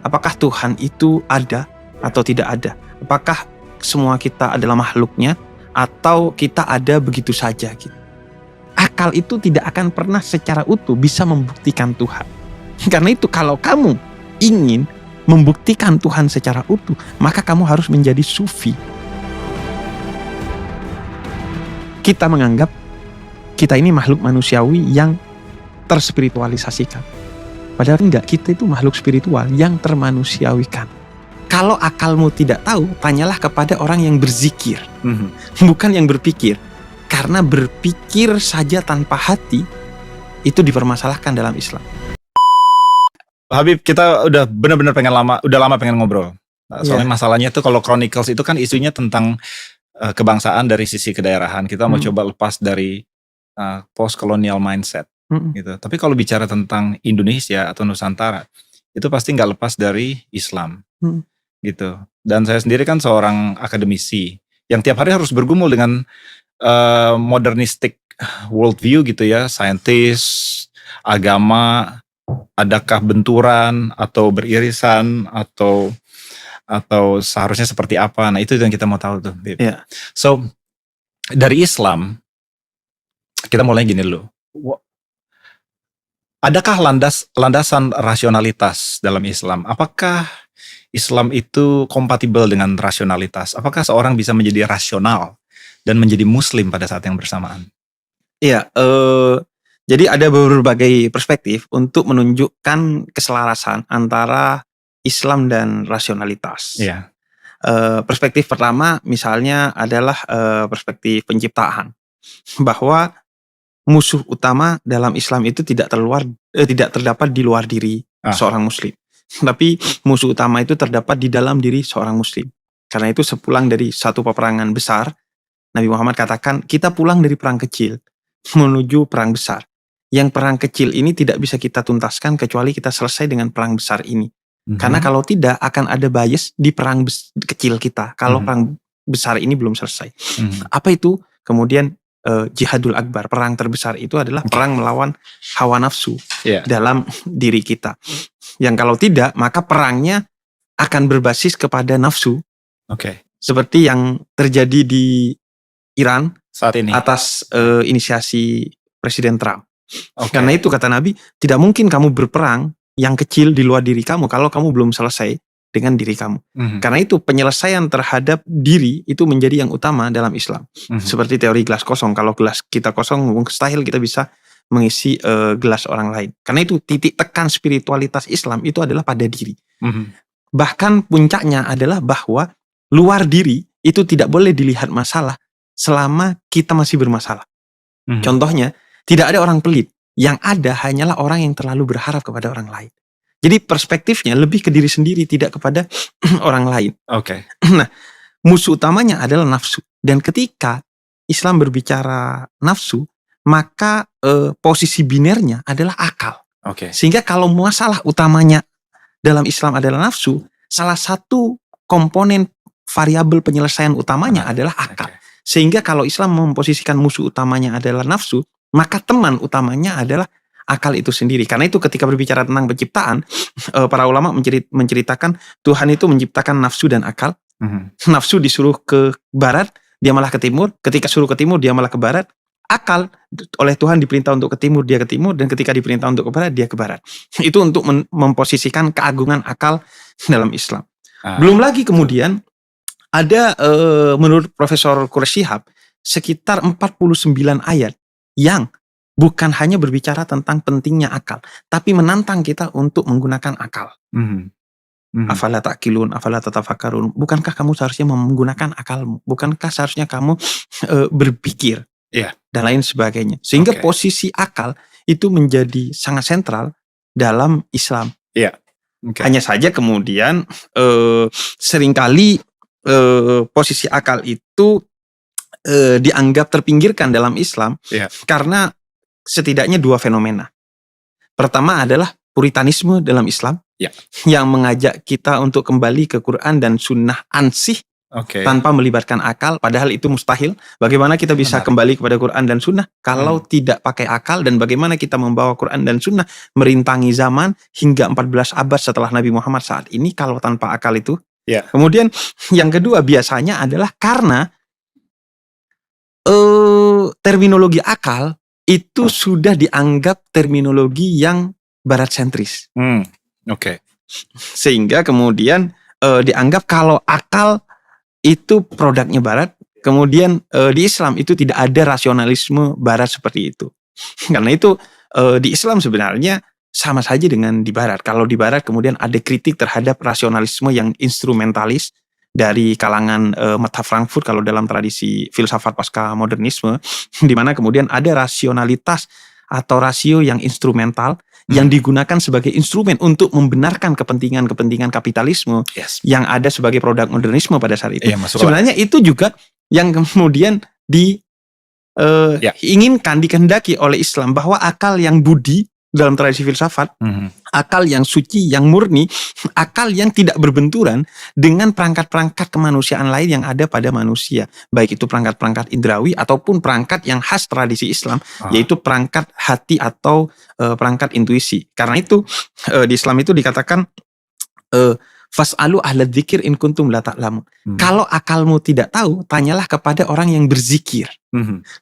Apakah Tuhan itu ada atau tidak ada? Apakah semua kita adalah makhluknya atau kita ada begitu saja gitu? Akal itu tidak akan pernah secara utuh bisa membuktikan Tuhan. Karena itu kalau kamu ingin membuktikan Tuhan secara utuh, maka kamu harus menjadi sufi. Kita menganggap kita ini makhluk manusiawi yang terspiritualisasikan. Padahal enggak, kita itu makhluk spiritual yang termanusiawikan. Kalau akalmu tidak tahu, tanyalah kepada orang yang berzikir, bukan yang berpikir. Karena berpikir saja tanpa hati itu dipermasalahkan dalam Islam. Habib, kita udah benar-benar udah lama pengen ngobrol. Soalnya masalahnya tuh kalau Chronicles itu kan isunya tentang kebangsaan dari sisi kedaerahan. Kita mau coba lepas dari post-colonial mindset gitu. Tapi kalau bicara tentang Indonesia atau Nusantara, itu pasti nggak lepas dari Islam gitu. Dan saya sendiri kan seorang akademisi yang tiap hari harus bergumul dengan modernistic worldview gitu ya, saintis, agama, adakah benturan atau beririsan atau seharusnya seperti apa? Nah itu yang kita mau tahu tuh. Yeah. So dari Islam kita mulai gini dulu. Adakah landasan rasionalitas dalam Islam? Apakah Islam itu kompatibel dengan rasionalitas? Apakah seorang bisa menjadi rasional dan menjadi muslim pada saat yang bersamaan? Iya, jadi ada berbagai perspektif untuk menunjukkan keselarasan antara Islam dan rasionalitas. Iya. Perspektif pertama misalnya adalah perspektif penciptaan, bahwa musuh utama dalam Islam itu tidak terdapat di luar diri seorang muslim, tapi musuh utama itu terdapat di dalam diri seorang muslim. Karena itu sepulang dari satu peperangan besar, Nabi Muhammad katakan, kita pulang dari perang kecil menuju perang besar. Yang perang kecil ini tidak bisa kita tuntaskan kecuali kita selesai dengan perang besar ini. Karena kalau tidak akan ada bias di perang kecil kita kalau perang besar ini belum selesai. Apa itu? Kemudian jihadul akbar, perang terbesar itu adalah perang melawan hawa nafsu dalam diri kita. Yang kalau tidak, maka perangnya akan berbasis kepada nafsu. Seperti yang terjadi di Iran saat ini atas inisiasi Presiden Trump. Karena itu kata Nabi, tidak mungkin kamu berperang yang kecil di luar diri kamu kalau kamu belum selesai dengan diri kamu. Karena itu penyelesaian terhadap diri itu menjadi yang utama dalam Islam. Seperti teori gelas kosong. Kalau gelas kita kosong, mustahil kita bisa mengisi gelas orang lain. Karena itu titik tekan spiritualitas Islam itu adalah pada diri. Bahkan puncaknya adalah bahwa luar diri itu tidak boleh dilihat masalah selama kita masih bermasalah. Contohnya, tidak ada orang pelit. Yang ada hanyalah orang yang terlalu berharap kepada orang lain. Jadi perspektifnya lebih ke diri sendiri, tidak kepada orang lain. Nah, musuh utamanya adalah nafsu. Dan ketika Islam berbicara nafsu, maka posisi binernya adalah akal. Sehingga kalau masalah utamanya dalam Islam adalah nafsu, salah satu komponen variabel penyelesaian utamanya adalah akal. Sehingga kalau Islam memposisikan musuh utamanya adalah nafsu, maka teman utamanya adalah akal itu sendiri. Karena itu ketika berbicara tentang penciptaan, para ulama menceritakan Tuhan itu menciptakan nafsu dan akal. Nafsu disuruh ke barat, dia malah ke timur. Ketika suruh ke timur, dia malah ke barat. Akal oleh Tuhan diperintah untuk ke timur, dia ke timur. Dan ketika diperintah untuk ke barat, dia ke barat. Itu untuk memposisikan keagungan akal dalam Islam. Belum lagi kemudian ada menurut Profesor Quraish Shihab sekitar 49 ayat yang bukan hanya berbicara tentang pentingnya akal, tapi menantang kita untuk menggunakan akal. Afala ta'qilun, afala tatafakkarun. Bukankah kamu seharusnya menggunakan akalmu? Bukankah seharusnya kamu berpikir? Dan lain sebagainya. Sehingga posisi akal itu menjadi sangat sentral dalam Islam. Hanya saja kemudian seringkali posisi akal itu dianggap terpinggirkan dalam Islam karena setidaknya dua fenomena. Pertama adalah puritanisme dalam Islam yang mengajak kita untuk kembali ke Quran dan sunnah ansih tanpa melibatkan akal, padahal itu mustahil. Bagaimana kita bisa kembali kepada Quran dan Sunnah kalau tidak pakai akal, dan bagaimana kita membawa Quran dan Sunnah merintangi zaman hingga 14 abad setelah Nabi Muhammad saat ini kalau tanpa akal itu. Kemudian yang kedua biasanya adalah karena terminologi akal itu sudah dianggap terminologi yang barat sentris. Sehingga kemudian dianggap kalau akal itu produknya barat, kemudian di Islam itu tidak ada rasionalisme barat seperti itu. Karena itu di Islam sebenarnya sama saja dengan di barat. Kalau di barat kemudian ada kritik terhadap rasionalisme yang instrumentalis dari kalangan Mazhab Frankfurt kalau dalam tradisi filsafat pasca modernisme, di mana kemudian ada rasionalitas atau rasio yang instrumental yang digunakan sebagai instrumen untuk membenarkan kepentingan-kepentingan kapitalisme yang ada sebagai produk modernisme pada saat itu. Sebenarnya itu juga yang kemudian diinginkan, dikehendaki oleh Islam, bahwa akal yang budi dalam tradisi filsafat, akal yang suci, yang murni, akal yang tidak berbenturan dengan perangkat-perangkat kemanusiaan lain yang ada pada manusia, baik itu perangkat-perangkat indrawi ataupun perangkat yang khas tradisi Islam, yaitu perangkat hati atau perangkat intuisi. Karena itu di Islam itu dikatakan fas'alu ahla dzikir in kuntum la ta'lamun. Kalau akalmu tidak tahu, tanyalah kepada orang yang berzikir,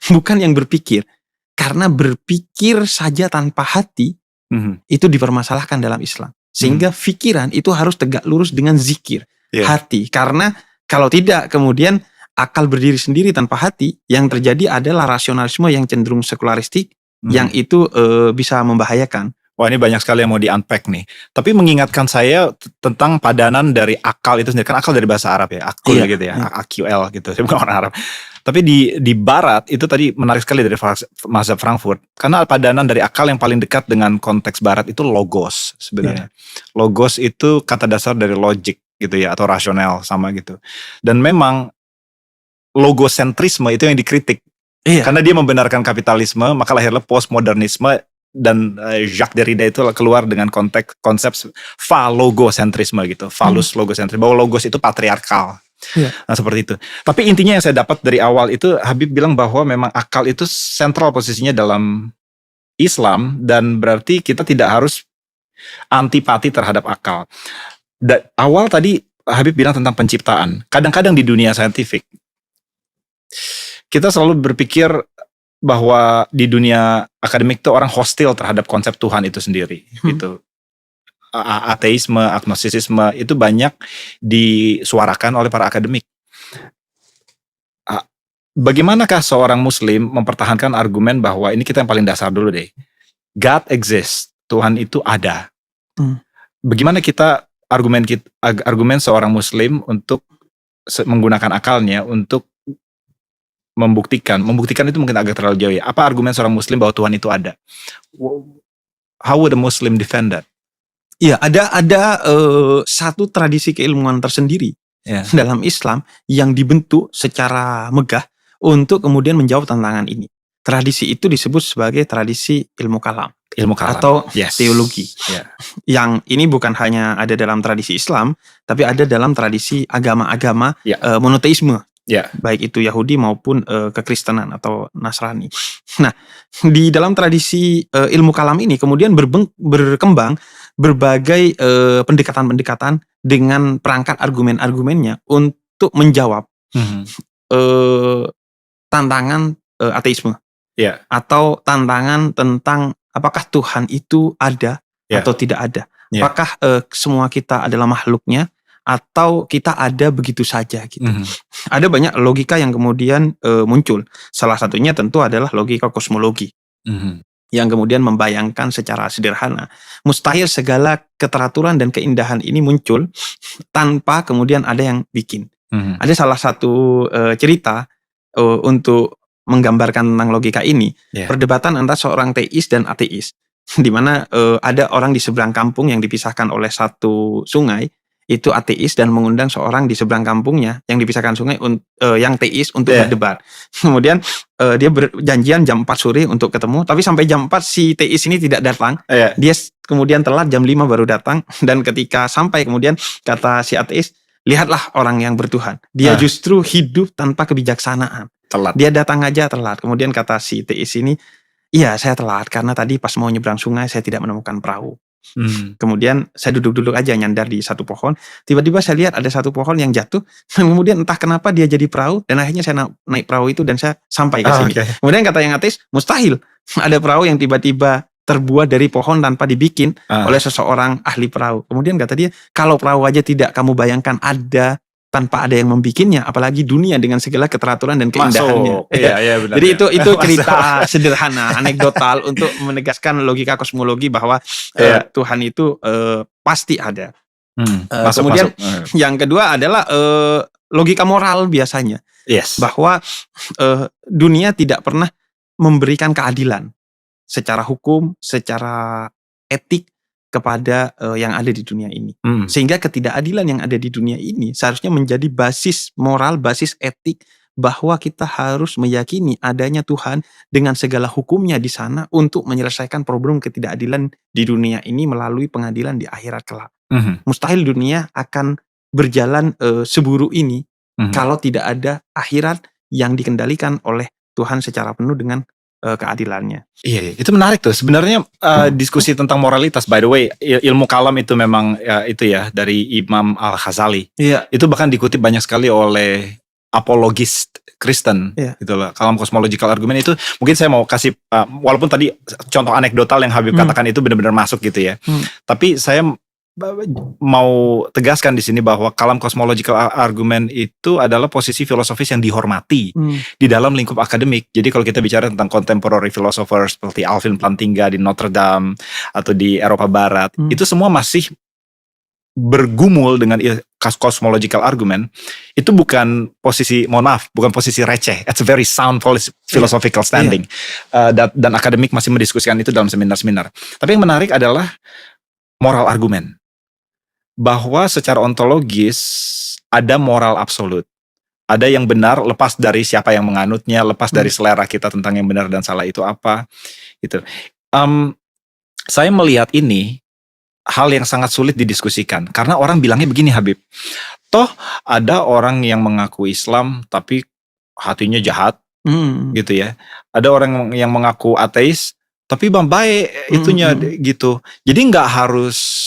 bukan yang berpikir. Karena berpikir saja tanpa hati itu dipermasalahkan dalam Islam. Sehingga pikiran itu harus tegak lurus dengan zikir, hati. Karena kalau tidak kemudian akal berdiri sendiri tanpa hati, yang terjadi adalah rasionalisme yang cenderung sekularistik, yang itu bisa membahayakan. Wah, ini banyak sekali yang mau di-unpack nih. Tapi mengingatkan saya tentang padanan dari akal itu sendiri. Kan akal dari bahasa Arab ya, akul gitu ya, AQL gitu. Saya bukan orang Arab. Tapi di Barat itu tadi menarik sekali dari mazhab Frankfurt. Karena padanan dari akal yang paling dekat dengan konteks Barat itu logos sebenarnya. Logos itu kata dasar dari logic gitu ya, atau rasional sama gitu. Dan memang logosentrisme itu yang dikritik. Karena dia membenarkan kapitalisme, maka lahirlah postmodernisme. Dan Jacques Derrida itu keluar dengan konsep falogocentrisme gitu, falus logocentrisme, bahwa logos itu patriarkal. Nah seperti itu. Tapi intinya yang saya dapat dari awal itu, Habib bilang bahwa memang akal itu sentral posisinya dalam Islam, dan berarti kita tidak harus antipati terhadap akal. Awal tadi Habib bilang tentang penciptaan. Kadang-kadang di dunia saintifik kita selalu berpikir bahwa di dunia akademik itu orang hostil terhadap konsep Tuhan itu sendiri gitu. Ateisme, agnostisisme itu banyak disuarakan oleh para akademik. Bagaimanakah seorang muslim mempertahankan argumen bahwa ini kita yang paling dasar dulu deh, God exists, Tuhan itu ada. Bagaimana kita argumen seorang muslim untuk menggunakan akalnya untuk membuktikan itu mungkin agak terlalu jauh ya. Apa argumen seorang muslim bahwa Tuhan itu ada? How would a Muslim defend that? Ya, ada satu tradisi keilmuan tersendiri dalam Islam yang dibentuk secara megah untuk kemudian menjawab tantangan ini. Tradisi itu disebut sebagai tradisi ilmu kalam atau teologi. Yang ini bukan hanya ada dalam tradisi Islam, tapi ada dalam tradisi agama-agama monoteisme. Baik itu Yahudi maupun kekristenan atau Nasrani. Nah, di dalam tradisi ilmu kalam ini kemudian berkembang berbagai pendekatan-pendekatan dengan perangkat argumen-argumennya untuk menjawab tantangan ateisme atau tantangan tentang apakah Tuhan itu ada atau tidak ada. Apakah semua kita adalah makhluknya atau kita ada begitu saja gitu. Ada banyak logika yang kemudian muncul. Salah satunya tentu adalah logika kosmologi. Yang kemudian membayangkan secara sederhana, mustahil segala keteraturan dan keindahan ini muncul tanpa kemudian ada yang bikin. Ada salah satu cerita untuk menggambarkan tentang logika ini, perdebatan antara seorang teis dan ateis, di mana ada orang di seberang kampung yang dipisahkan oleh satu sungai, itu ateis dan mengundang seorang di seberang kampungnya yang dipisahkan sungai yang teis untuk berdebat. Kemudian dia berjanjian jam 4 sore untuk ketemu, tapi sampai jam 4 si teis ini tidak datang. Dia kemudian telat jam 5 baru datang, dan ketika sampai kemudian kata si ateis, lihatlah orang yang bertuhan. Dia justru hidup tanpa kebijaksanaan. Telat. Dia datang aja telat. Kemudian kata si teis ini, iya saya telat karena tadi pas mau nyebrang sungai saya tidak menemukan perahu. Kemudian saya duduk-duduk aja nyandar di satu pohon. Tiba-tiba saya lihat ada satu pohon yang jatuh. Kemudian entah kenapa dia jadi perahu. Dan akhirnya saya naik perahu itu dan saya sampai ke sini. Kemudian kata yang ateis, mustahil ada perahu yang tiba-tiba terbuat dari pohon tanpa dibikin oleh seseorang ahli perahu. Kemudian kata dia, kalau perahu aja tidak kamu bayangkan ada tanpa ada yang membikinnya, apalagi dunia dengan segala keteraturan dan keindahannya. Iya, benar. Jadi itu cerita sederhana, anekdotal untuk menegaskan logika kosmologi bahwa Tuhan itu pasti ada. Kemudian yang kedua adalah logika moral biasanya, bahwa dunia tidak pernah memberikan keadilan secara hukum, secara etik kepada yang ada di dunia ini. Sehingga ketidakadilan yang ada di dunia ini seharusnya menjadi basis moral, basis etik bahwa kita harus meyakini adanya Tuhan dengan segala hukumnya di sana untuk menyelesaikan problem ketidakadilan di dunia ini melalui pengadilan di akhirat kelak. Mustahil dunia akan berjalan seburu ini kalau tidak ada akhirat yang dikendalikan oleh Tuhan secara penuh dengan keadilannya. Iya, itu menarik tuh. Sebenarnya diskusi tentang moralitas, by the way, ilmu kalam itu memang itu ya dari Imam Al-Ghazali. Iya. Itu bahkan dikutip banyak sekali oleh apologis Kristen, gitu loh. Kalam cosmological argument itu mungkin saya mau kasih, walaupun tadi contoh anekdotal yang Habib katakan itu benar-benar masuk gitu ya. Tapi saya mau tegaskan di sini bahwa kalam cosmological argument itu adalah posisi filosofis yang dihormati di dalam lingkup akademik. Jadi kalau kita bicara tentang contemporary philosophers seperti Alvin Plantinga di Notre Dame atau di Eropa Barat, itu semua masih bergumul dengan cosmological argument. Itu bukan posisi, mohon maaf, bukan posisi receh. It's a very sound philosophical standing. Dan akademik masih mendiskusikan itu dalam seminar-seminar. Tapi yang menarik adalah moral argument. Bahwa secara ontologis ada moral absolut. Ada yang benar lepas dari siapa yang menganutnya, lepas dari selera kita tentang yang benar dan salah itu apa. Gitu. Saya melihat ini hal yang sangat sulit didiskusikan. Karena orang bilangnya begini Habib. Toh ada orang yang mengaku Islam tapi hatinya jahat. Gitu ya. Ada orang yang mengaku ateis tapi baik itunya gitu. Jadi gak harus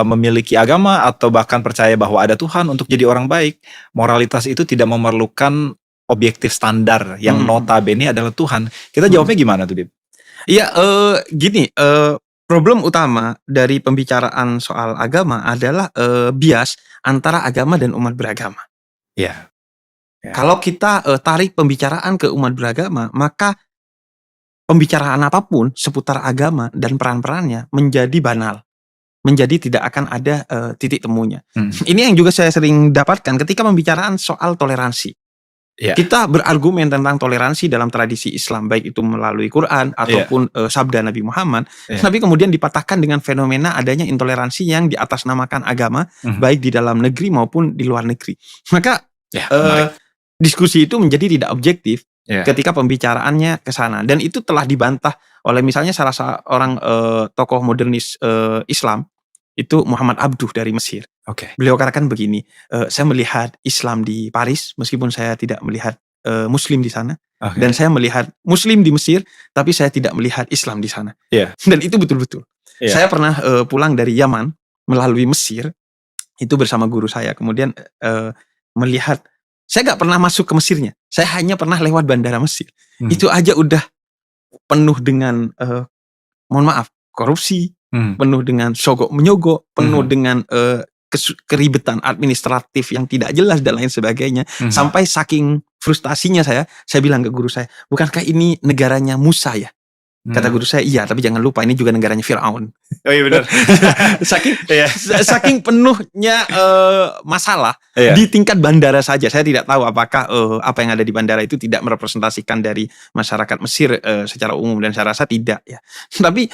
memiliki agama atau bahkan percaya bahwa ada Tuhan untuk jadi orang baik. Moralitas itu tidak memerlukan objektif standar yang notabene adalah Tuhan. Kita jawabnya gimana tuh, Bib? Iya, gini, problem utama dari pembicaraan soal agama adalah bias antara agama dan umat beragama. Iya. Kalau kita tarik pembicaraan ke umat beragama, maka pembicaraan apapun seputar agama dan peran-perannya menjadi banal. Menjadi tidak akan ada titik temunya. Ini yang juga saya sering dapatkan ketika pembicaraan soal toleransi. Kita berargumen tentang toleransi dalam tradisi Islam, baik itu melalui Quran ataupun sabda Nabi Muhammad. Tapi kemudian dipatahkan dengan fenomena adanya intoleransi yang diatasnamakan agama, baik di dalam negeri maupun di luar negeri. Maka diskusi itu menjadi tidak objektif ketika pembicaraannya ke sana. Dan itu telah dibantah oleh misalnya salah seorang tokoh modernis Islam, itu Muhammad Abduh dari Mesir. Beliau katakan begini, saya melihat Islam di Paris meskipun saya tidak melihat Muslim di sana, dan saya melihat Muslim di Mesir tapi saya tidak melihat Islam di sana. Dan itu betul-betul. Saya pernah pulang dari Yaman melalui Mesir itu bersama guru saya, kemudian melihat, saya gak pernah masuk ke Mesirnya, saya hanya pernah lewat bandara Mesir. Itu aja udah penuh dengan mohon maaf, korupsi, penuh dengan sogok menyogok, penuh dengan keribetan administratif yang tidak jelas dan lain sebagainya. Sampai saking frustasinya saya bilang ke guru saya, bukankah ini negaranya Musa ya? Kata guru saya, iya, tapi jangan lupa ini juga negaranya Fir'aun. Oh iya benar. saking penuhnya masalah di tingkat bandara saja. Saya tidak tahu apakah apa yang ada di bandara itu tidak merepresentasikan dari masyarakat Mesir secara umum, dan saya rasa tidak ya. Tapi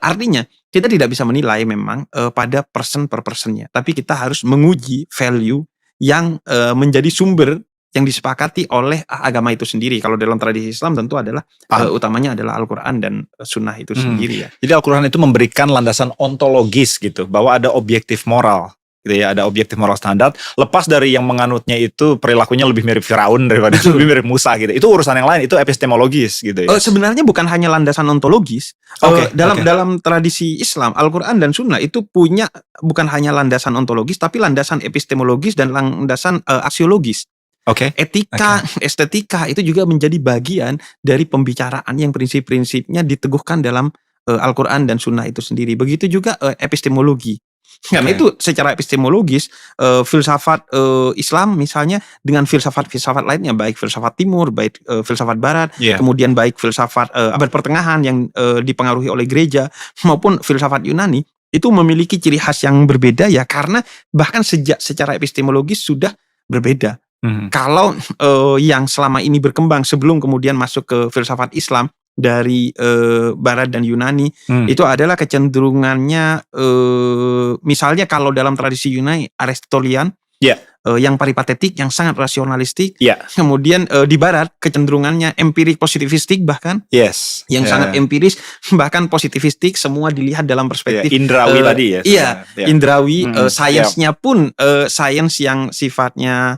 artinya kita tidak bisa menilai memang pada person per personnya, tapi kita harus menguji value yang menjadi sumber yang disepakati oleh agama itu sendiri. Kalau dalam tradisi Islam tentu adalah utamanya adalah Al-Quran dan Sunnah itu sendiri ya. Jadi Al-Quran itu memberikan landasan ontologis gitu, bahwa ada objektif moral gitu ya, ada objektif moral standar. Lepas dari yang menganutnya itu perilakunya lebih mirip Firaun daripada lebih mirip Musa gitu. Itu urusan yang lain, itu epistemologis gitu ya. Sebenarnya bukan hanya landasan ontologis. Dalam tradisi Islam, Al-Quran dan Sunnah itu punya bukan hanya landasan ontologis, tapi landasan epistemologis dan landasan aksiologis. Etika, estetika itu juga menjadi bagian dari pembicaraan yang prinsip-prinsipnya diteguhkan dalam Al-Quran dan Sunnah itu sendiri. Begitu juga epistemologi. Karena itu secara epistemologis filsafat Islam misalnya dengan filsafat-filsafat lainnya, baik filsafat Timur, baik filsafat Barat, kemudian baik filsafat abad pertengahan yang dipengaruhi oleh gereja maupun filsafat Yunani, itu memiliki ciri khas yang berbeda ya, karena bahkan sejak secara epistemologis sudah berbeda. Kalau yang selama ini berkembang sebelum kemudian masuk ke filsafat Islam dari Barat dan Yunani, itu adalah kecenderungannya misalnya kalau dalam tradisi Yunani Aristotelian, yang paripatetik, yang sangat rasionalistik. Kemudian di Barat kecenderungannya empirik positivistik bahkan, yang sangat empiris bahkan positivistik, semua dilihat dalam perspektif Indrawi tadi ya. Indrawi, sainsnya pun sains yang sifatnya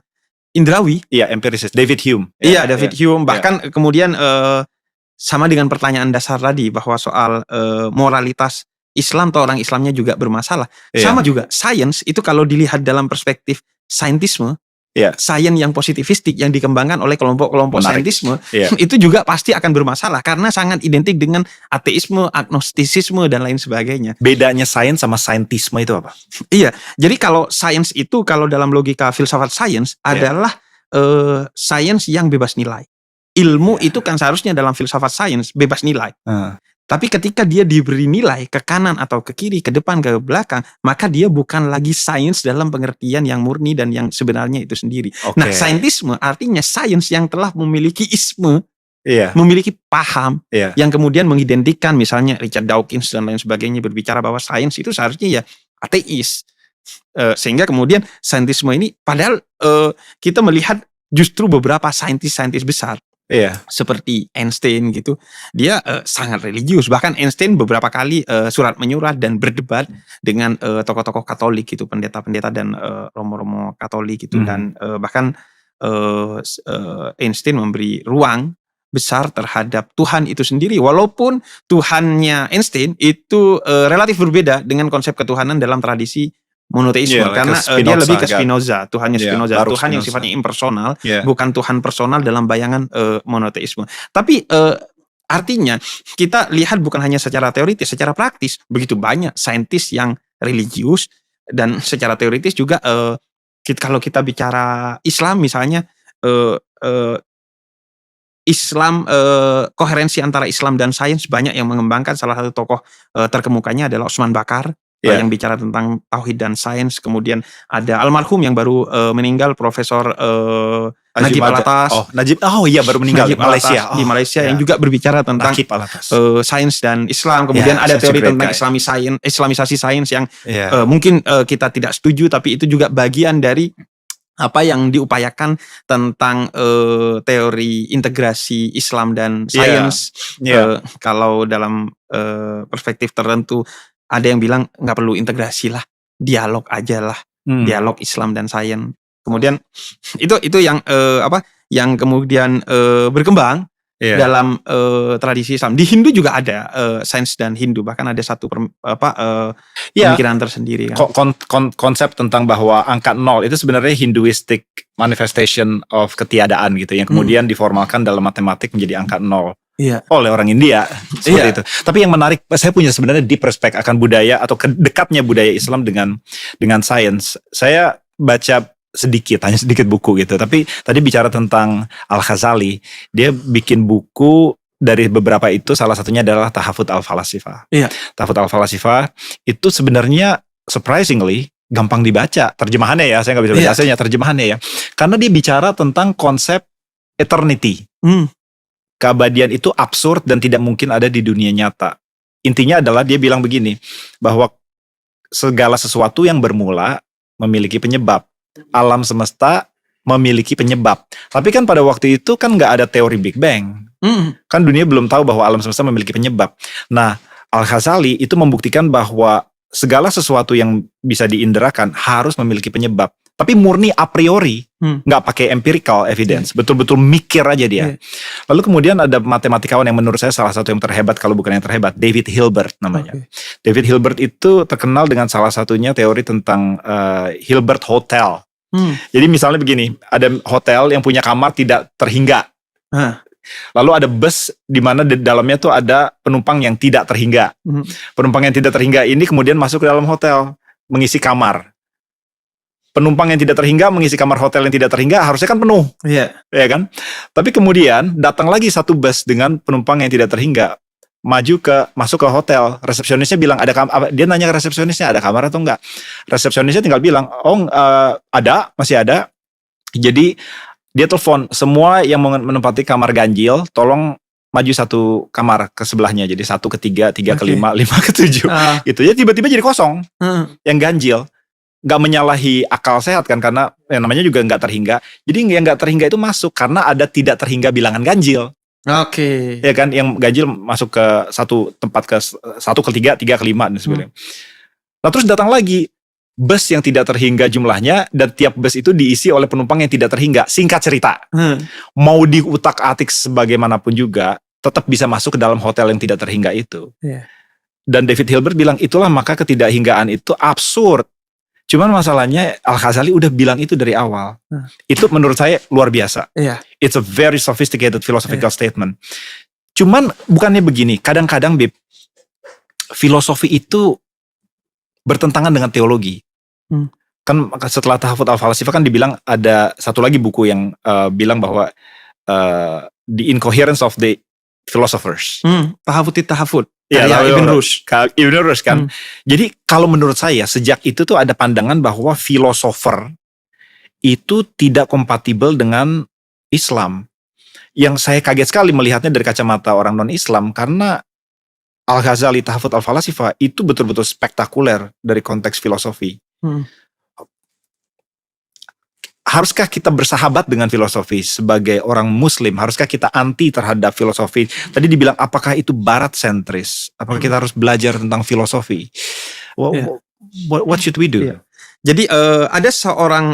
Indrawi. Empirisis. David Hume. David Hume. Bahkan kemudian sama dengan pertanyaan dasar tadi bahwa soal moralitas Islam atau orang Islamnya juga bermasalah. Sama juga sains itu kalau dilihat dalam perspektif saintisme, sains yang positivistik yang dikembangkan oleh kelompok-kelompok saintisme, itu juga pasti akan bermasalah karena sangat identik dengan ateisme, agnostisisme dan lain sebagainya. Bedanya sains sama saintisme itu apa? Jadi kalau sains itu kalau dalam logika filsafat sains adalah sains yang bebas nilai. Ilmu itu kan seharusnya dalam filsafat sains bebas nilai. Tapi ketika dia diberi nilai ke kanan atau ke kiri, ke depan, ke belakang, maka dia bukan lagi sains dalam pengertian yang murni dan yang sebenarnya itu sendiri. Nah, saintisme artinya sains yang telah memiliki isme, memiliki paham, yang kemudian mengidentikan misalnya Richard Dawkins dan lain sebagainya berbicara bahwa sains itu seharusnya ya ateis. Sehingga kemudian saintisme ini, padahal kita melihat justru beberapa saintis-saintis besar, seperti Einstein gitu, dia sangat religius. Bahkan Einstein beberapa kali surat menyurat dan berdebat dengan tokoh-tokoh Katolik gitu, pendeta-pendeta dan romo-romo Katolik gitu, dan bahkan Einstein memberi ruang besar terhadap Tuhan itu sendiri, walaupun Tuhannya Einstein itu relatif berbeda dengan konsep ketuhanan dalam tradisi monoteisme, karena dia lebih ke Spinoza, Tuhannya Spinoza, Tuhan yang sifatnya impersonal, bukan Tuhan personal dalam bayangan monoteisme. Tapi artinya kita lihat bukan hanya secara teoritis, secara praktis begitu banyak saintis yang religius, dan secara teoritis juga kalau kita bicara Islam misalnya, Islam, koherensi antara Islam dan sains banyak yang mengembangkan. Salah satu tokoh terkemukanya adalah Osman Bakar, yang bicara tentang tauhid dan sains. Kemudian ada almarhum yang baru meninggal, Profesor Najib Alatas. Baru meninggal di Malaysia. Di Malaysia yang juga berbicara tentang sains dan Islam. Kemudian ada teori tentang Islamisasi sains yang mungkin kita tidak setuju, tapi itu juga bagian dari apa yang diupayakan tentang teori integrasi Islam dan sains. Kalau dalam perspektif tertentu ada yang bilang nggak perlu integrasi lah, dialog aja lah, dialog Islam dan sains. Kemudian itu yang yang kemudian berkembang dalam tradisi Islam. Di Hindu juga ada sains dan Hindu, bahkan ada satu pemikiran tersendiri kan. Konsep tentang bahwa angka 0 itu sebenarnya Hinduistic manifestation of ketiadaan gitu, yang kemudian diformalkan dalam matematik menjadi angka 0 oleh orang India seperti itu. Tapi yang menarik, saya punya sebenarnya deep respect akan budaya atau kedekatnya budaya Islam dengan sains. Saya baca hanya sedikit buku gitu. Tapi tadi bicara tentang Al-Ghazali, dia bikin buku dari beberapa itu, salah satunya adalah Tahafut Al-Falasifah. Tahafut Al-Falasifah itu sebenarnya surprisingly gampang dibaca. Terjemahannya ya, saya nggak bisa baca aslinya, terjemahannya ya. Karena dia bicara tentang konsep eternity. Keabadian itu absurd dan tidak mungkin ada di dunia nyata. Intinya adalah dia bilang begini, bahwa segala sesuatu yang bermula memiliki penyebab. Alam semesta memiliki penyebab. Tapi kan pada waktu itu kan nggak ada teori Big Bang. Kan dunia belum tahu bahwa alam semesta memiliki penyebab. Nah, Al-Ghazali itu membuktikan bahwa segala sesuatu yang bisa diinderakan harus memiliki penyebab. Tapi murni a priori, nggak pakai empirical evidence, betul-betul mikir aja dia. Lalu kemudian ada matematikawan yang menurut saya salah satu yang terhebat, kalau bukan yang terhebat, David Hilbert namanya. David Hilbert itu terkenal dengan salah satunya teori tentang Hilbert Hotel. Jadi misalnya begini, ada hotel yang punya kamar tidak terhingga. Lalu ada bus di mana di dalamnya tuh ada penumpang yang tidak terhingga. Penumpang yang tidak terhingga ini kemudian masuk ke dalam hotel, mengisi kamar. Penumpang yang tidak terhingga mengisi kamar hotel yang tidak terhingga harusnya kan penuh, ya kan? Tapi kemudian datang lagi satu bus dengan penumpang yang tidak terhingga, masuk ke hotel. Resepsionisnya bilang dia nanya ke resepsionisnya ada kamar atau enggak. Resepsionisnya tinggal bilang, ada, masih ada. Jadi dia telepon semua yang mau menempati kamar ganjil, tolong maju satu kamar ke sebelahnya. Jadi 1 ke 3, 3 ke 5, 5 ke 7 gitu ya. Tiba-tiba jadi kosong yang ganjil. Gak menyalahi akal sehat kan, karena yang namanya juga gak terhingga. Jadi yang gak terhingga itu masuk karena ada tidak terhingga bilangan ganjil. Ya kan, yang ganjil masuk ke satu tempat, ke 1 ke 3, 3 ke 5 dan sebagainya. Nah terus datang lagi bus yang tidak terhingga jumlahnya, dan tiap bus itu diisi oleh penumpang yang tidak terhingga. Singkat cerita, mau diutak-atik sebagaimanapun juga tetap bisa masuk ke dalam hotel yang tidak terhingga itu. Dan David Hilbert bilang itulah maka ketidakhinggaan itu absurd. Cuman masalahnya Al-Ghazali udah bilang itu dari awal. Itu menurut saya luar biasa. It's a very sophisticated philosophical statement. Cuman bukannya begini, kadang-kadang filosofi itu bertentangan dengan teologi. Kan setelah Tahafut Al-Falasifah kan dibilang ada satu lagi buku yang bilang bahwa The Incoherence of the Philosophers. Tahafut. Ya, Ibn Rushd. Ibn Rushd kan. Jadi kalau menurut saya sejak itu tuh ada pandangan bahwa filosofer itu tidak kompatibel dengan Islam. Yang saya kaget sekali melihatnya dari kacamata orang non-Islam, karena Al-Ghazali Tahafut Al-Falasifah itu betul-betul spektakuler dari konteks filosofi. Haruskah kita bersahabat dengan filosofi sebagai orang muslim? Haruskah kita anti terhadap filosofi? Tadi dibilang apakah itu barat sentris? Apakah kita harus belajar tentang filosofi? What should we do? Jadi ada seorang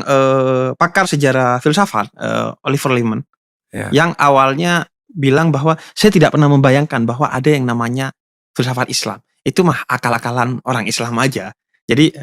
pakar sejarah filsafat, Oliver Leaman, yang awalnya bilang bahwa saya tidak pernah membayangkan bahwa ada yang namanya filsafat Islam. Itu mah akal-akalan orang Islam aja. Jadi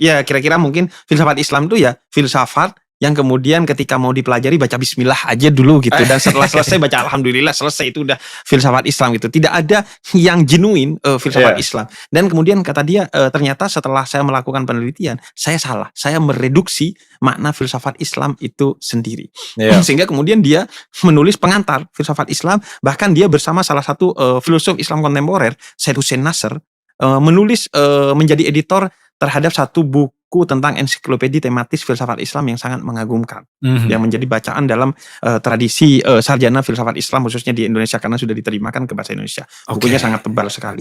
ya kira-kira mungkin filsafat Islam itu ya filsafat yang kemudian ketika mau dipelajari baca bismillah aja dulu gitu, dan setelah selesai baca alhamdulillah, selesai, itu udah filsafat Islam gitu. Tidak ada yang genuine filsafat Islam. Dan kemudian kata dia, ternyata setelah saya melakukan penelitian, saya salah. Saya mereduksi makna filsafat Islam itu sendiri. Sehingga kemudian dia menulis pengantar filsafat Islam, bahkan dia bersama salah satu filosof Islam kontemporer, Syed Hussein Nasr, menulis menjadi editor terhadap satu buku tentang ensiklopedi tematis filsafat Islam yang sangat mengagumkan, yang menjadi bacaan dalam tradisi sarjana filsafat Islam khususnya di Indonesia, karena sudah diterjemahkan ke bahasa Indonesia. Bukunya sangat tebal sekali.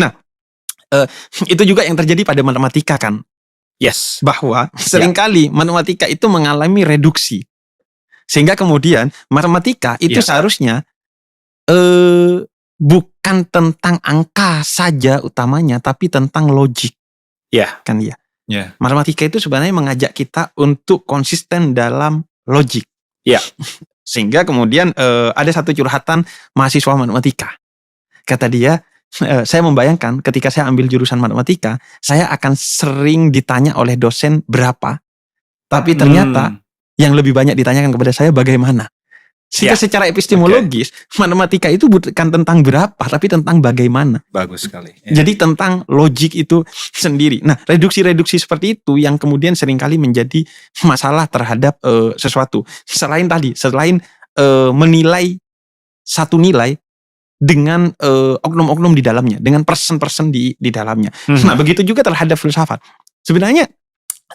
Nah, itu juga yang terjadi pada matematika kan? Bahwa seringkali matematika itu mengalami reduksi, sehingga kemudian matematika itu seharusnya bukan tentang angka saja utamanya, tapi tentang logik. Kan ya. Matematika itu sebenarnya mengajak kita untuk konsisten dalam logik. Sehingga kemudian ada satu curhatan mahasiswa matematika. Kata dia, saya membayangkan ketika saya ambil jurusan matematika, saya akan sering ditanya oleh dosen berapa. Tapi ternyata yang lebih banyak ditanyakan kepada saya bagaimana. Sehingga secara epistemologis matematika itu bukan tentang berapa, tapi tentang bagaimana. Bagus sekali. Jadi tentang logik itu sendiri. Nah, reduksi-reduksi seperti itu yang kemudian seringkali menjadi masalah terhadap sesuatu. Selain menilai satu nilai dengan oknum-oknum di dalamnya, dengan person-person di dalamnya. Nah, begitu juga terhadap filsafat. Sebenarnya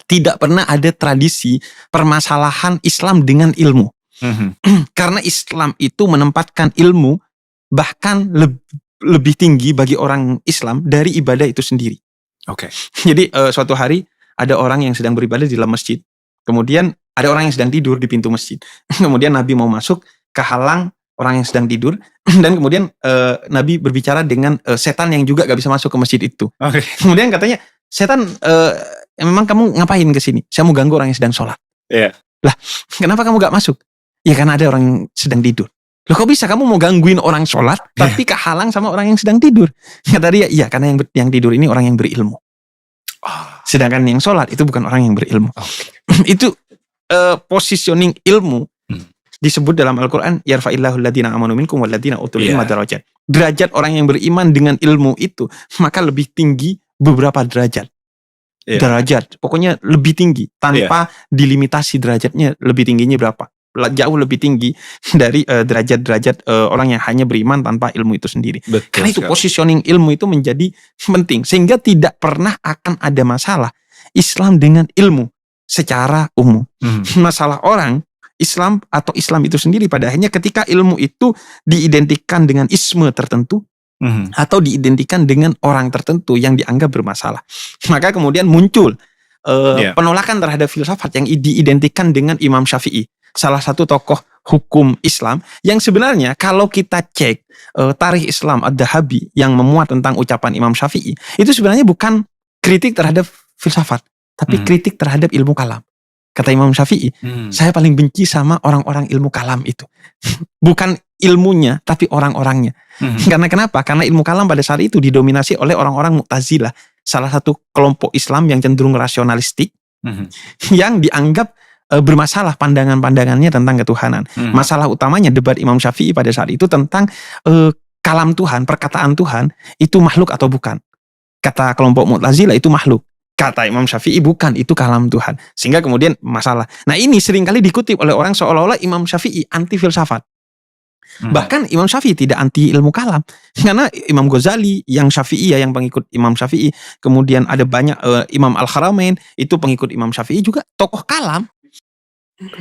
tidak pernah ada tradisi permasalahan Islam dengan ilmu. Karena Islam itu menempatkan ilmu bahkan lebih tinggi bagi orang Islam dari ibadah itu sendiri. Jadi suatu hari ada orang yang sedang beribadah di dalam masjid, kemudian ada orang yang sedang tidur di pintu masjid. Kemudian Nabi mau masuk, kehalang orang yang sedang tidur, dan kemudian Nabi berbicara dengan setan yang juga gak bisa masuk ke masjid itu. Kemudian katanya, setan memang kamu ngapain ke sini? Saya mau ganggu orang yang sedang sholat. Iya. Lah, kenapa kamu gak masuk? Ya karena ada orang yang sedang tidur. Loh kok bisa kamu mau gangguin orang sholat tapi kehalang sama orang yang sedang tidur? Kata dia, iya karena yang tidur ini orang yang berilmu. Sedangkan yang sholat itu bukan orang yang berilmu. Itu positioning ilmu disebut dalam Al-Quran, yarfa'illahu alladhina amanu minkum walladhina utul ilma darajat. Derajat orang yang beriman dengan ilmu itu maka lebih tinggi beberapa derajat. Derajat, pokoknya lebih tinggi tanpa dilimitasi derajatnya lebih tingginya berapa. Jauh lebih tinggi dari derajat-derajat orang yang hanya beriman tanpa ilmu itu sendiri. Betul, karena itu positioning ilmu itu menjadi penting sehingga tidak pernah akan ada masalah Islam dengan ilmu secara umum. Masalah orang Islam atau Islam itu sendiri pada akhirnya ketika ilmu itu diidentikan dengan isme tertentu atau diidentikan dengan orang tertentu yang dianggap bermasalah. Maka kemudian muncul penolakan terhadap filsafat yang diidentikan dengan Imam Syafi'i, salah satu tokoh hukum Islam yang sebenarnya kalau kita cek tarikh Islam Ad-Dahabi yang memuat tentang ucapan Imam Syafi'i, itu sebenarnya bukan kritik terhadap filsafat, tapi kritik terhadap ilmu kalam. Kata Imam Syafi'i, saya paling benci sama orang-orang ilmu kalam itu. Bukan ilmunya, tapi orang-orangnya. Karena kenapa? Karena ilmu kalam pada saat itu didominasi oleh orang-orang Mu'tazilah, salah satu kelompok Islam yang cenderung rasionalistik, yang dianggap bermasalah pandangan-pandangannya tentang ketuhanan. Masalah utamanya debat Imam Syafi'i pada saat itu tentang kalam Tuhan, perkataan Tuhan, itu makhluk atau bukan. Kata kelompok Mu'tazilah itu makhluk. Kata Imam Syafi'i bukan, itu kalam Tuhan. Sehingga kemudian masalah. Nah ini seringkali dikutip oleh orang seolah-olah Imam Syafi'i anti filsafat. Bahkan Imam Syafi'i tidak anti ilmu kalam. Karena Imam Ghazali yang Syafi'i yang pengikut Imam Syafi'i. Kemudian ada banyak Imam Al-Haramain itu pengikut Imam Syafi'i juga tokoh kalam.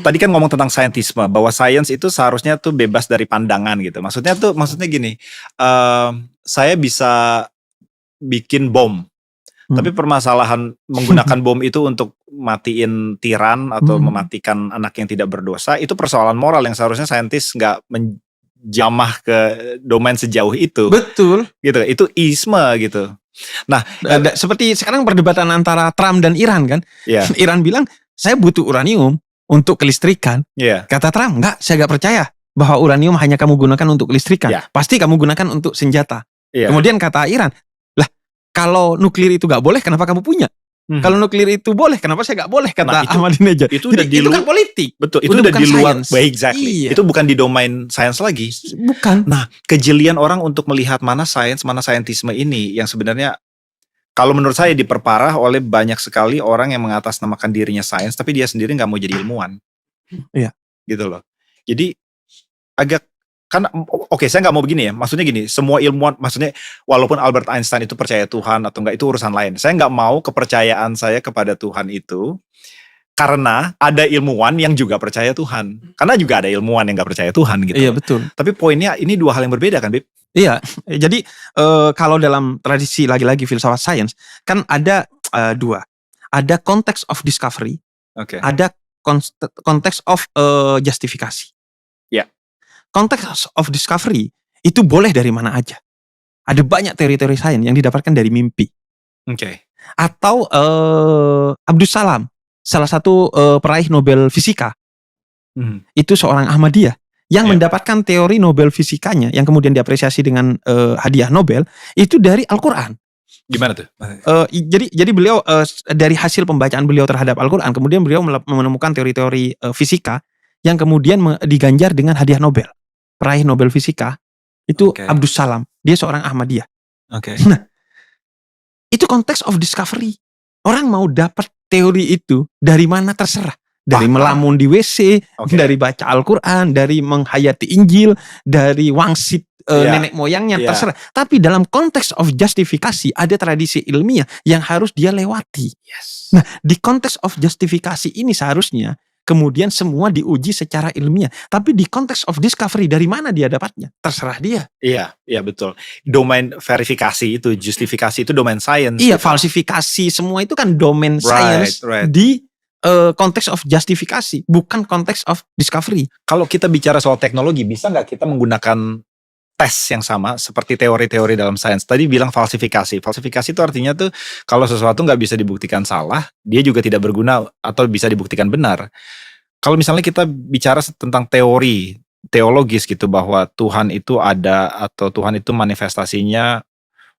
Tadi kan ngomong tentang saintisme, bahwa sains itu seharusnya tuh bebas dari pandangan gitu. Maksudnya gini, saya bisa bikin bom. Tapi permasalahan menggunakan bom itu untuk matiin tiran atau mematikan anak yang tidak berdosa, itu persoalan moral yang seharusnya saintis nggak menjamah ke domain sejauh itu. Betul. Gitu, itu isme gitu. Nah, seperti sekarang perdebatan antara Trump dan Iran kan. Iran bilang, saya butuh uranium untuk kelistrikan. Kata Trump, enggak, saya nggak percaya bahwa uranium hanya kamu gunakan untuk kelistrikan. Pasti kamu gunakan untuk senjata. Kemudian kata Iran, kalau nuklir itu gak boleh, kenapa kamu punya? Kalau nuklir itu boleh, kenapa saya gak boleh? Kata Ahmadinejad. Itu kan politik. Betul, itu udah di luar. Exactly. Itu bukan di domain sains lagi. Bukan. Nah, kejelian orang untuk melihat mana sains, mana saintisme ini yang sebenarnya kalau menurut saya diperparah oleh banyak sekali orang yang mengatasnamakan dirinya sains, tapi dia sendiri gak mau jadi ilmuwan. Iya. Gitu loh. Jadi agak kan oke, saya nggak mau begini ya, maksudnya gini, semua ilmuwan, maksudnya walaupun Albert Einstein itu percaya Tuhan atau enggak itu urusan lain, saya nggak mau kepercayaan saya kepada Tuhan itu karena ada ilmuwan yang juga percaya Tuhan, karena juga ada ilmuwan yang nggak percaya Tuhan gitu. Iya betul. Tapi poinnya ini dua hal yang berbeda kan, Bib? Iya, jadi kalau dalam tradisi lagi-lagi filsafat sains kan ada dua, ada context of discovery, ada context of justifikasi. Context of discovery itu boleh dari mana aja. Ada banyak teori-teori sains yang didapatkan dari mimpi. Atau Abdus Salam, salah satu peraih Nobel Fisika, itu seorang Ahmadiyah yang mendapatkan teori Nobel fisikanya yang kemudian diapresiasi dengan hadiah Nobel itu dari Al-Quran. Gimana tuh? Jadi beliau dari hasil pembacaan beliau terhadap Al-Quran, kemudian beliau menemukan teori-teori fisika yang kemudian diganjar dengan hadiah Nobel. Peraih Nobel Fisika itu Abdus Salam, dia seorang Ahmadiyah. Nah, itu konteks of discovery. Orang mau dapat teori itu dari mana terserah. Dari melamun di WC, dari baca Al-Quran, dari menghayati Injil, dari wangsit nenek moyangnya, terserah. Tapi dalam konteks of justifikasi ada tradisi ilmiah yang harus dia lewati. Nah, di konteks of justifikasi ini seharusnya kemudian semua diuji secara ilmiah. Tapi di konteks of discovery, dari mana dia dapatnya? Terserah dia. Iya betul. Domain verifikasi itu, justifikasi itu domain sains. Iya, falsifikasi, semua itu kan domain sains di konteks of justifikasi, bukan konteks of discovery. Kalau kita bicara soal teknologi, bisa nggak kita menggunakan tes yang sama seperti teori-teori dalam sains. Tadi bilang falsifikasi. Falsifikasi itu artinya tuh kalau sesuatu nggak bisa dibuktikan salah, dia juga tidak berguna atau bisa dibuktikan benar. Kalau misalnya kita bicara tentang teori teologis gitu bahwa Tuhan itu ada atau Tuhan itu manifestasinya,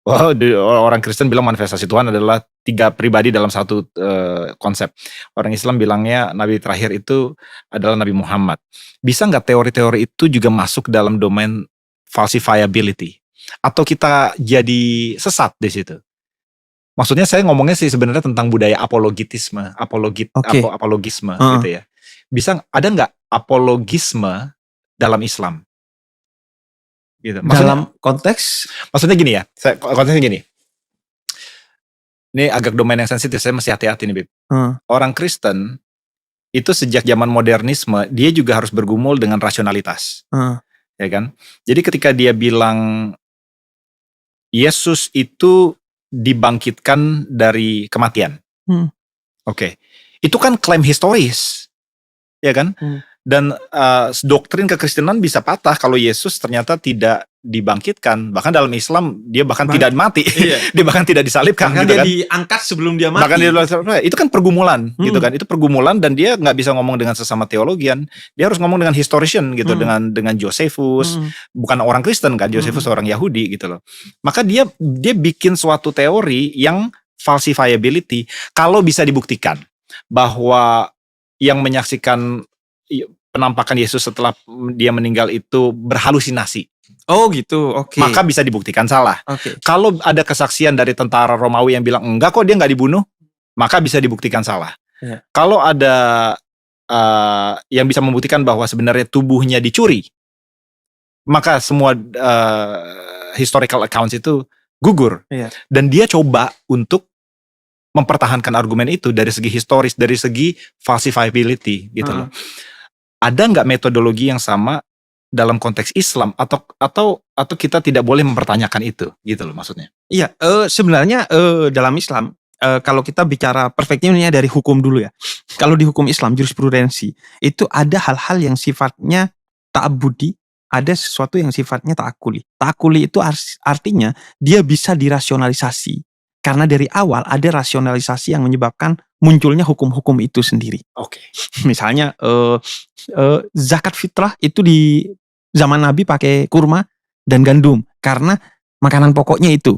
orang Kristen bilang manifestasi Tuhan adalah 3 pribadi dalam satu konsep. Orang Islam bilangnya nabi terakhir itu adalah Nabi Muhammad. Bisa nggak teori-teori itu juga masuk dalam domain falsifiability? Atau kita jadi sesat di situ? Maksudnya saya ngomongnya sih sebenarnya tentang budaya apologisme gitu ya. Bisa ada nggak apologisme dalam Islam? Gitu. Dalam konteks? Maksudnya gini ya, konteksnya gini. Ini agak domain yang sensitif, saya masih hati-hati nih, Bib. Orang Kristen itu sejak zaman modernisme, dia juga harus bergumul dengan rasionalitas. Ya kan? Jadi ketika dia bilang Yesus itu dibangkitkan dari kematian. Oke. Itu kan klaim historis. Ya kan? Dan doktrin kekristenan bisa patah kalau Yesus ternyata tidak dibangkitkan. Bahkan dalam Islam dia bahkan tidak mati. Iya. Dia bahkan tidak disalibkan. Bahkan gitu dia kan? diangkat sebelum dia mati. Bahkan itu kan pergumulan gitu kan. Itu pergumulan dan dia nggak bisa ngomong dengan sesama teologian. Dia harus ngomong dengan historian gitu, dengan Josephus. Bukan orang Kristen kan, Josephus orang Yahudi gitu loh. Maka dia bikin suatu teori yang falsifiability kalau bisa dibuktikan bahwa yang menyaksikan penampakan Yesus setelah dia meninggal itu berhalusinasi. Oh gitu, oke. Maka bisa dibuktikan salah. Kalau ada kesaksian dari tentara Romawi yang bilang enggak kok dia nggak dibunuh, maka bisa dibuktikan salah. Kalau ada yang bisa membuktikan bahwa sebenarnya tubuhnya dicuri, maka semua historical accounts itu gugur. Dan dia coba untuk mempertahankan argumen itu dari segi historis, dari segi falsifiability gitu loh. Ada nggak metodologi yang sama dalam konteks Islam atau kita tidak boleh mempertanyakan itu gitu loh maksudnya? Iya, sebenarnya dalam Islam kalau kita bicara perspektifnya dari hukum dulu ya. Kalau di hukum Islam jurisprudensi itu ada hal-hal yang sifatnya ta'abbudi, ada sesuatu yang sifatnya ta'akuli. Ta'akuli itu artinya dia bisa dirasionalisasi. Karena dari awal ada rasionalisasi yang menyebabkan munculnya hukum-hukum itu sendiri. Misalnya zakat fitrah itu di zaman Nabi pakai kurma dan gandum karena makanan pokoknya itu.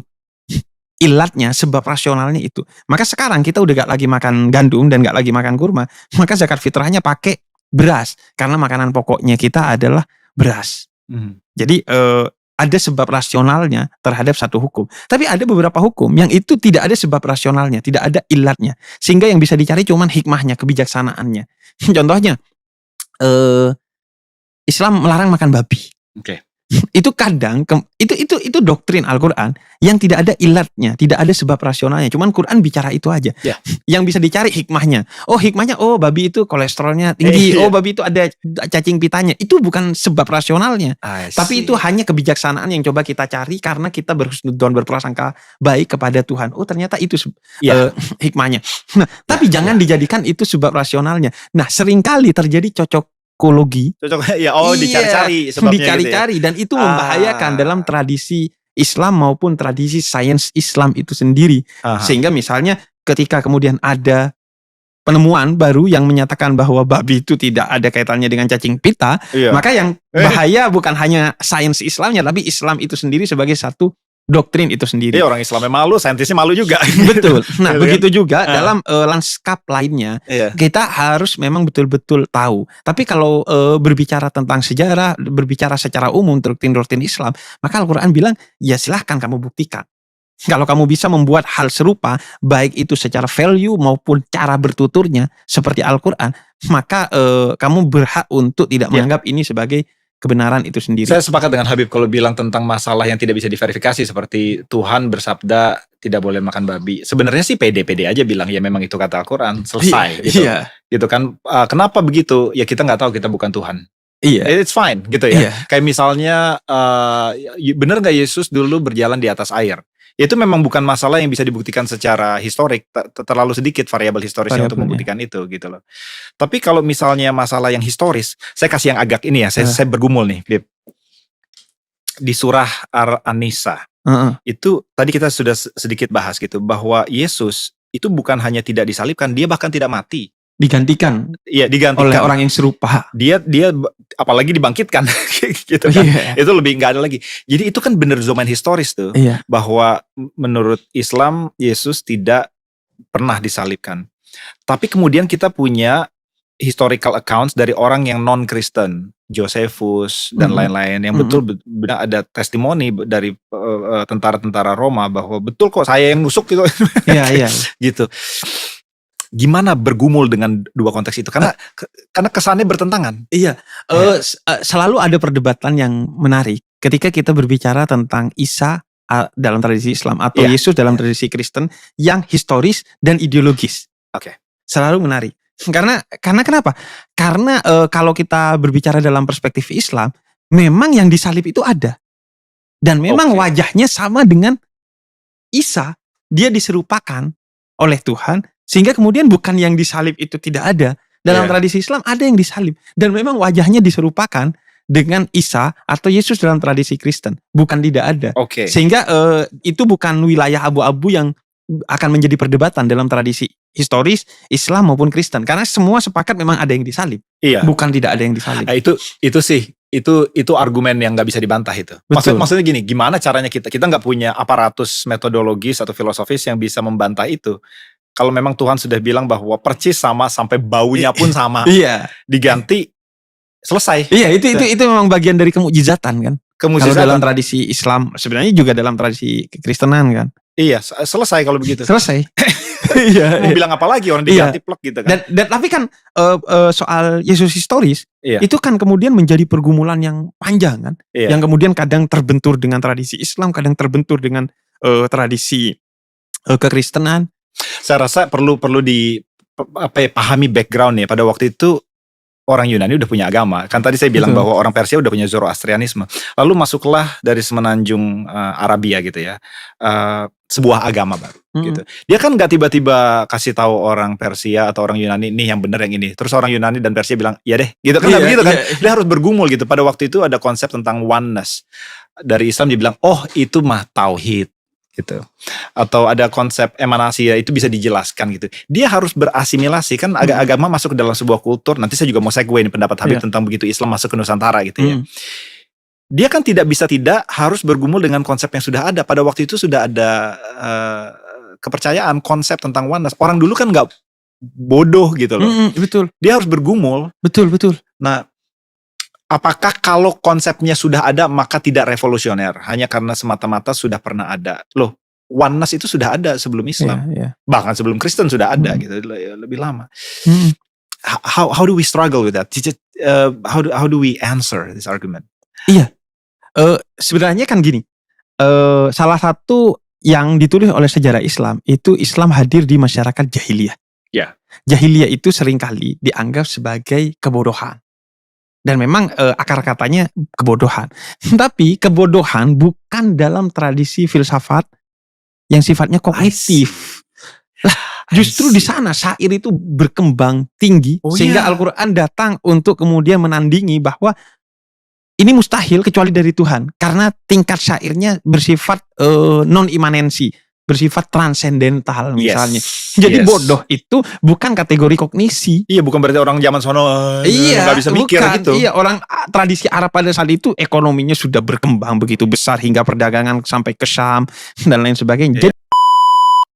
Ilatnya, sebab rasionalnya itu. Maka sekarang kita udah gak lagi makan gandum dan gak lagi makan kurma, maka zakat fitrahnya pakai beras karena makanan pokoknya kita adalah beras. Jadi ada sebab rasionalnya terhadap satu hukum. Tapi ada beberapa hukum yang itu tidak ada sebab rasionalnya, tidak ada ilatnya. Sehingga yang bisa dicari cuman hikmahnya, kebijaksanaannya. Contohnya, Islam melarang makan babi. Itu kadang, itu doktrin Al-Quran yang tidak ada ilatnya, tidak ada sebab rasionalnya. Cuman Quran bicara itu aja. Yang bisa dicari hikmahnya. Oh babi itu kolesterolnya tinggi. Babi itu ada cacing pitanya. Itu bukan sebab rasionalnya. Tapi itu hanya kebijaksanaan yang coba kita cari karena kita berhusnudzon, berprasangka baik kepada Tuhan. Ternyata itu hikmahnya. Nah, tapi jangan dijadikan itu sebab rasionalnya. Nah, seringkali terjadi dicari-cari sebabnya dicari-cari gitu ya. Dan itu membahayakan dalam tradisi Islam maupun tradisi sains Islam itu sendiri. Sehingga misalnya ketika kemudian ada penemuan baru yang menyatakan bahwa babi itu tidak ada kaitannya dengan cacing pita, maka yang bahaya bukan hanya sains Islamnya, tapi Islam itu sendiri sebagai satu doktrin itu sendiri. Orang Islamnya malu, saintisnya malu juga. Betul. Nah, begitu juga dalam lanskap lainnya, kita harus memang betul-betul tahu. Tapi kalau berbicara tentang sejarah, berbicara secara umum doktrin-doktrin Islam, maka Al-Quran bilang, ya silahkan kamu buktikan. Kalau kamu bisa membuat hal serupa, baik itu secara value maupun cara bertuturnya seperti Al-Quran, maka kamu berhak untuk tidak menganggap ini sebagai kebenaran itu sendiri. Saya sepakat dengan Habib kalau bilang tentang masalah yang tidak bisa diverifikasi seperti Tuhan bersabda tidak boleh makan babi. Sebenarnya sih pede-pede aja bilang ya memang itu kata Al-Quran, selesai gitu. Gitu kan. Kenapa begitu? Ya kita nggak tahu, kita bukan Tuhan. It's fine gitu ya. Kayak misalnya benar nggak Yesus dulu berjalan di atas air? Itu memang bukan masalah yang bisa dibuktikan secara historik, terlalu sedikit variabel historisnya untuk membuktikan itu gitu loh. Tapi kalau misalnya masalah yang historis, saya kasih yang agak ini ya, saya bergumul nih, Bib. di surah An-Nisa. Itu tadi kita sudah sedikit bahas gitu, bahwa Yesus itu bukan hanya tidak disalibkan, dia bahkan tidak mati. Digantikan. Iya, digantikan oleh orang yang serupa. Dia apalagi dibangkitkan gitu kan. Itu lebih nggak ada lagi. Jadi itu kan bener domain historis tuh. Bahwa menurut Islam Yesus tidak pernah disalibkan. Tapi kemudian kita punya historical accounts dari orang yang non-Kristen, Josephus dan lain-lain, yang betul benar ada testimoni dari tentara-tentara Roma bahwa betul kok saya yang nusuk gitu. Iya. Gitu. Gimana bergumul dengan dua konteks itu? Karena kesannya bertentangan. Iya. Selalu ada perdebatan yang menarik ketika kita berbicara tentang Isa dalam tradisi Islam atau Yesus dalam tradisi Kristen yang historis dan ideologis. Selalu menarik. Karena kenapa? Karena kalau kita berbicara dalam perspektif Islam, memang yang disalib itu ada. Dan memang wajahnya sama dengan Isa. Dia diserupakan oleh Tuhan, sehingga kemudian bukan yang disalib itu tidak ada. Dalam tradisi Islam ada yang disalib. Dan memang wajahnya diserupakan dengan Isa atau Yesus dalam tradisi Kristen. Bukan tidak ada. Sehingga itu bukan wilayah abu-abu yang akan menjadi perdebatan dalam tradisi historis Islam maupun Kristen, karena semua sepakat memang ada yang disalib, bukan tidak ada yang disalib. Itu argumen yang nggak bisa dibantah itu. Maksudnya gini, gimana caranya kita nggak punya aparatus metodologis atau filosofis yang bisa membantah itu. Kalau memang Tuhan sudah bilang bahwa percis sama sampai baunya pun sama, diganti selesai. Itu memang bagian dari kemukjizatan kan. Kalau dalam tradisi Islam, sebenarnya juga dalam tradisi kekristenan kan. Selesai kalau begitu. Selesai. Mau bilang apa lagi, orang diganti plek gitu kan. Dan tapi kan soal Yesus historis itu kan kemudian menjadi pergumulan yang panjang kan. Yang kemudian kadang terbentur dengan tradisi Islam, kadang terbentur dengan tradisi kekristenan. Saya rasa perlu dipahami background nih. Pada waktu itu orang Yunani udah punya agama. Kan tadi saya bilang bahwa orang Persia udah punya Zoroastrianisme. Lalu masuklah dari semenanjung Arabia gitu ya. Sebuah agama baru gitu. Dia kan gak tiba-tiba kasih tahu orang Persia atau orang Yunani nih yang benar yang ini. Terus orang Yunani dan Persia bilang ya deh gitu kan. Begitu kan. Dia harus bergumul gitu. Pada waktu itu ada konsep tentang oneness. Dari Islam dia bilang itu mah tauhid gitu. Atau ada konsep emanasi, ya itu bisa dijelaskan gitu. Dia harus berasimilasi kan, agama masuk ke dalam sebuah kultur. Nanti saya juga mau segue ini pendapat Habib tentang begitu Islam masuk ke Nusantara gitu ya. Dia kan tidak harus bergumul dengan konsep yang sudah ada. Pada waktu itu sudah ada kepercayaan konsep tentang oneness. Orang dulu kan nggak bodoh gitu loh. Betul. Dia harus bergumul. Betul. Nah, apakah kalau konsepnya sudah ada maka tidak revolusioner? Hanya karena semata-mata sudah pernah ada. Loh, oneness itu sudah ada sebelum Islam. Bahkan sebelum Kristen sudah ada gitu, lebih lama. How do we struggle with that? How do we answer this argument? Sebenarnya kan gini. Salah satu yang ditulis oleh sejarah Islam itu Islam hadir di masyarakat jahiliyah. Jahiliyah itu seringkali dianggap sebagai kebodohan. Dan memang akar katanya kebodohan. Tapi kebodohan bukan dalam tradisi filsafat yang sifatnya kognitif. Lah, justru di sana syair itu berkembang tinggi sehingga Al-Quran datang untuk kemudian menandingi bahwa ini mustahil kecuali dari Tuhan. Karena tingkat syairnya bersifat non-imanensi, bersifat transendental misalnya. Jadi bodoh itu bukan kategori kognisi. Bukan berarti orang zaman sono nggak bisa mikir gitu. Orang tradisi Arab pada saat itu ekonominya sudah berkembang begitu besar hingga perdagangan sampai ke Syam dan lain sebagainya. Jadi